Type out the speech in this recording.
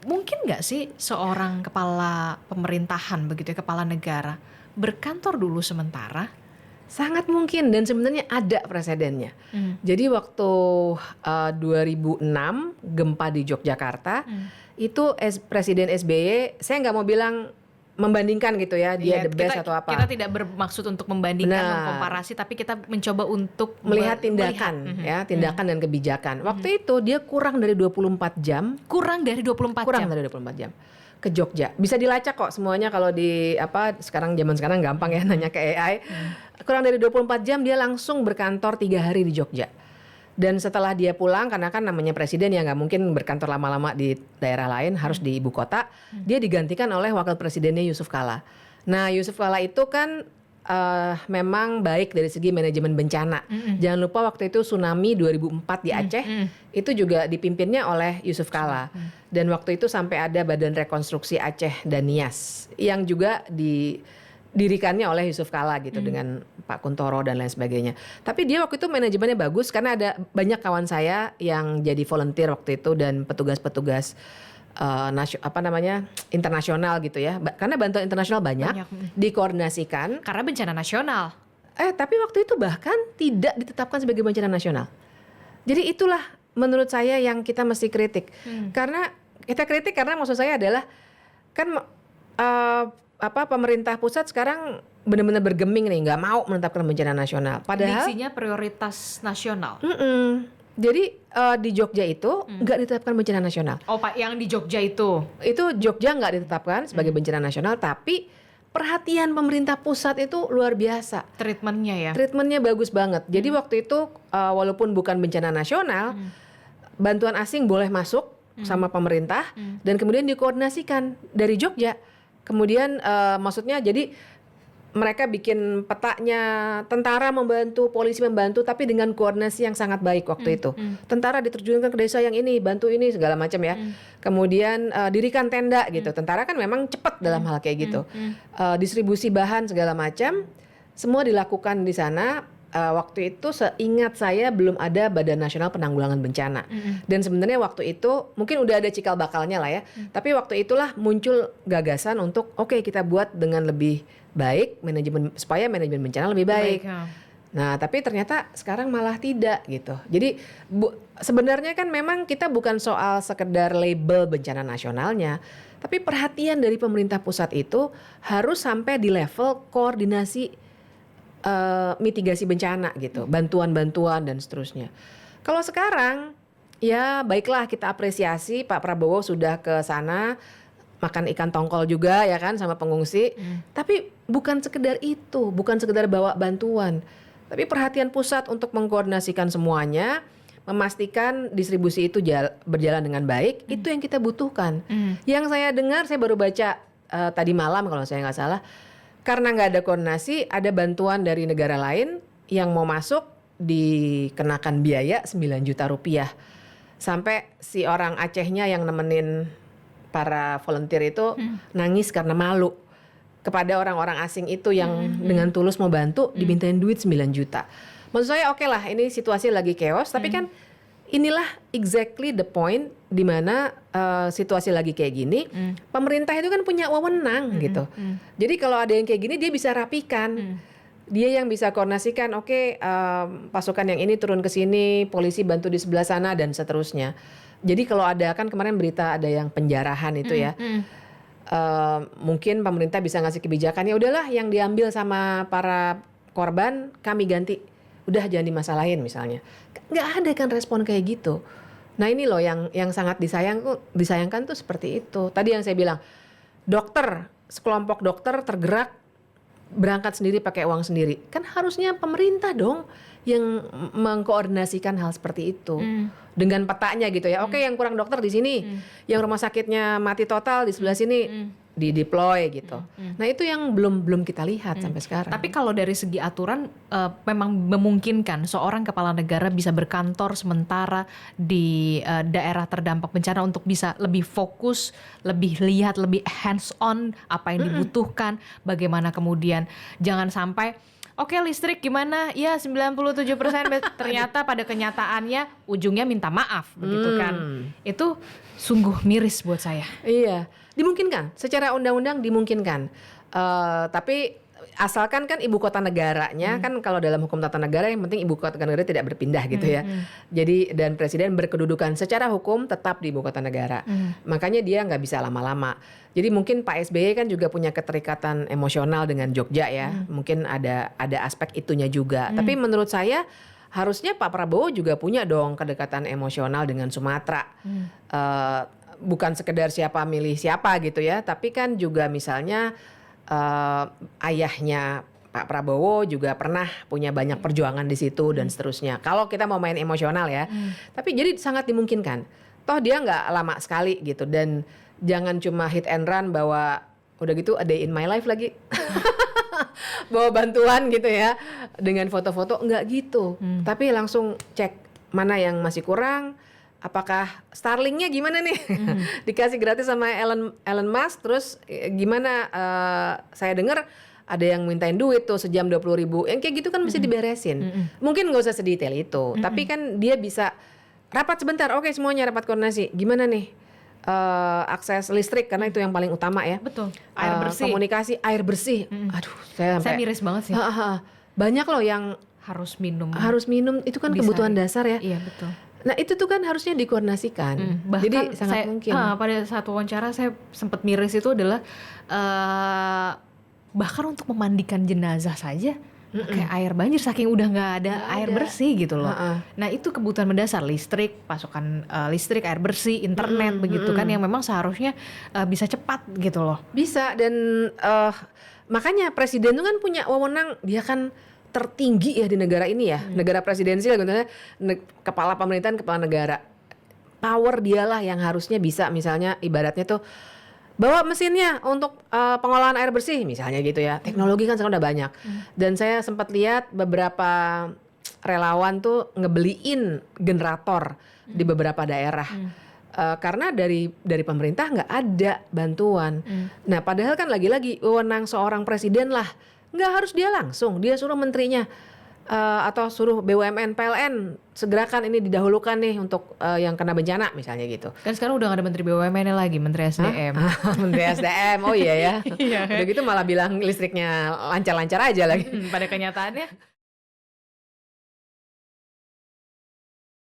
Mungkin nggak sih seorang kepala pemerintahan begitu ya, kepala negara berkantor dulu sementara? Sangat mungkin dan sebenarnya ada presidennya. Jadi waktu 2006 gempa di Yogyakarta itu Presiden SBY, saya nggak mau bilang membandingkan gitu ya dia Iya, the best atau apa. Kita tidak bermaksud untuk membandingkan, Benar. mengkomparasi, tapi kita mencoba untuk Melihat tindakan ya, tindakan dan kebijakan. Waktu itu dia kurang dari 24 jam. Kurang dari 24 Kurang jam. dari 24 jam ke Jogja. Bisa dilacak kok semuanya kalau di sekarang zaman sekarang gampang ya nanya ke AI. Kurang dari 24 jam dia langsung berkantor 3 hari di Jogja. Dan setelah dia pulang, karena kan namanya presiden ya nggak mungkin berkantor lama-lama di daerah lain, harus di ibu kota. Dia digantikan oleh wakil presidennya Yusuf Kala. Nah Yusuf Kala itu kan memang baik dari segi manajemen bencana. Jangan lupa waktu itu tsunami 2004 di Aceh, itu juga dipimpinnya oleh Yusuf Kala. Dan waktu itu sampai ada Badan Rekonstruksi Aceh dan Nias yang juga didirikannya oleh Yusuf Kala gitu dengan Pak Kuntoro dan lain sebagainya. Tapi dia waktu itu manajemennya bagus karena ada banyak kawan saya yang jadi volunteer waktu itu dan petugas-petugas internasional gitu ya. Karena bantuan internasional banyak. Dikoordinasikan. Karena bencana nasional. Tapi waktu itu bahkan tidak ditetapkan sebagai bencana nasional. Jadi itulah menurut saya yang kita mesti kritik. Karena kita kritik karena maksud saya adalah kan pemerintah pusat sekarang benar-benar bergeming nih, nggak mau menetapkan bencana nasional. Padahal diksinya prioritas nasional. Jadi di Jogja itu nggak ditetapkan bencana nasional. Oh Pak, yang di Jogja itu Jogja nggak ditetapkan sebagai bencana nasional, tapi perhatian pemerintah pusat itu luar biasa. Treatmentnya ya. Treatmentnya bagus banget. Jadi waktu itu walaupun bukan bencana nasional, bantuan asing boleh masuk sama pemerintah dan kemudian dikoordinasikan dari Jogja. Kemudian maksudnya jadi mereka bikin petanya, tentara membantu, polisi membantu, tapi dengan koordinasi yang sangat baik waktu itu. Tentara diterjunkan ke desa yang ini, bantu ini segala macam ya. Kemudian dirikan tenda gitu. Tentara kan memang cepat dalam hal kayak gitu. Distribusi bahan segala macam, semua dilakukan di sana. Waktu itu seingat saya belum ada Badan Nasional Penanggulangan Bencana. Dan sebenarnya waktu itu mungkin udah ada cikal bakalnya lah ya. Tapi waktu itulah muncul gagasan untuk oke, kita buat dengan lebih baik supaya manajemen bencana lebih baik. Nah, tapi ternyata sekarang malah tidak gitu. Jadi sebenarnya kan memang kita bukan soal sekedar label bencana nasionalnya, tapi perhatian dari pemerintah pusat itu harus sampai di level koordinasi mitigasi bencana gitu, bantuan-bantuan dan seterusnya. Kalau sekarang ya baiklah, kita apresiasi Pak Prabowo sudah ke sana makan ikan tongkol juga ya kan sama pengungsi. Tapi bukan sekedar itu, bukan sekedar bawa bantuan. Tapi perhatian pusat untuk mengkoordinasikan semuanya, memastikan distribusi itu berjalan dengan baik, itu yang kita butuhkan. Yang saya dengar, saya baru baca tadi malam kalau saya nggak salah, karena nggak ada koordinasi, ada bantuan dari negara lain yang mau masuk dikenakan biaya 9 juta rupiah. Sampai si orang Acehnya yang nemenin para volunteer itu nangis karena malu kepada orang-orang asing itu yang dengan tulus mau bantu, dimintain duit 9 juta. Maksud saya oke lah, ini situasi lagi chaos, tapi kan inilah exactly the point di mana situasi lagi kayak gini, pemerintah itu kan punya wewenang gitu. Jadi kalau ada yang kayak gini dia bisa rapikan. Dia yang bisa koordinasikan, oke, pasukan yang ini turun ke sini, polisi bantu di sebelah sana dan seterusnya. Jadi kalau ada kan kemarin berita ada yang penjarahan itu ya. Mungkin pemerintah bisa ngasih kebijakan, ya udahlah yang diambil sama para korban kami ganti. Udah jangan dimasalahin misalnya. Nggak ada kan respon kayak gitu. Nah ini loh yang sangat disayangkan tuh seperti itu. Tadi yang saya bilang, dokter, sekelompok dokter tergerak berangkat sendiri pakai uang sendiri. Kan harusnya pemerintah dong yang mengkoordinasikan hal seperti itu. Dengan petanya gitu ya. Oke, yang kurang dokter di sini. Yang rumah sakitnya mati total di sebelah sini. Di-deploy gitu. Nah itu yang belum kita lihat sampai sekarang. Tapi kalau dari segi aturan memang memungkinkan seorang kepala negara bisa berkantor sementara di daerah terdampak bencana untuk bisa lebih fokus, lebih lihat, lebih hands on apa yang dibutuhkan, bagaimana kemudian jangan sampai Oke, listrik gimana? Ya 97%, ternyata pada kenyataannya ujungnya minta maaf begitu kan. Itu sungguh miris buat saya. Iya, dimungkinkan. Secara undang-undang dimungkinkan. Tapi asalkan kan ibu kota negaranya kan, kalau dalam hukum tata negara yang penting ibu kota negara tidak berpindah gitu ya. Jadi dan presiden berkedudukan secara hukum tetap di ibu kota negara. Makanya dia nggak bisa lama-lama. Jadi mungkin Pak SBY kan juga punya keterikatan emosional dengan Jogja ya. Mungkin ada aspek itunya juga. Tapi menurut saya harusnya Pak Prabowo juga punya dong kedekatan emosional dengan Sumatera. Bukan sekedar siapa milih siapa gitu ya, tapi kan juga misalnya ayahnya Pak Prabowo juga pernah punya banyak perjuangan di situ dan seterusnya. Kalau kita mau main emosional ya, tapi jadi sangat dimungkinkan. Toh dia nggak lama sekali gitu, dan jangan cuma hit and run bawa udah gitu a day in my life lagi, bawa bantuan gitu ya dengan foto-foto, nggak gitu. Tapi langsung cek mana yang masih kurang. Apakah Starlink-nya gimana nih? Dikasih gratis sama Elon Musk, terus gimana? Saya dengar ada yang mintain duit tuh sejam 20.000. Yang kayak gitu kan mesti diberesin. Mungkin nggak usah sedetail itu, tapi kan dia bisa rapat sebentar. Oke, semuanya rapat koordinasi. Gimana nih? Akses listrik, karena itu yang paling utama ya. Betul. Air bersih. Komunikasi, air bersih. Aduh, saya miris banget sih. Banyak loh yang Harus minum itu kan Bisa. kebutuhan dasar ya. Iya betul. Nah itu tuh kan harusnya dikoordinasikan. Bahkan Jadi sangat mungkin. pada saat wawancara saya sempat miris itu adalah bahkan untuk memandikan jenazah saja kayak air banjir, saking udah nggak ada air bersih gitu loh. Nah itu kebutuhan mendasar, listrik, pasokan listrik, air bersih, internet begitu kan, yang memang seharusnya bisa cepat gitu loh. Bisa, dan makanya presiden itu kan punya wewenang, dia kan tertinggi ya di negara ini ya, negara presidensial gitu, kepala pemerintahan, kepala negara. Power dialah yang harusnya bisa, misalnya ibaratnya tuh bawa mesinnya untuk pengolahan air bersih misalnya gitu ya. Teknologi kan sekarang udah banyak. Dan saya sempat lihat beberapa relawan tuh ngebeliin generator di beberapa daerah. Karena dari pemerintah nggak ada bantuan. Nah padahal kan lagi-lagi wewenang seorang presiden lah. Nggak harus dia langsung, dia suruh menterinya atau suruh BUMN, PLN segerakan ini, didahulukan nih untuk yang kena bencana misalnya gitu. Kan sekarang udah gak ada menteri BUMN lagi, menteri SDM. Menteri SDM, oh iya ya. Iya. Udah gitu malah bilang listriknya lancar-lancar aja lagi. Pada kenyataannya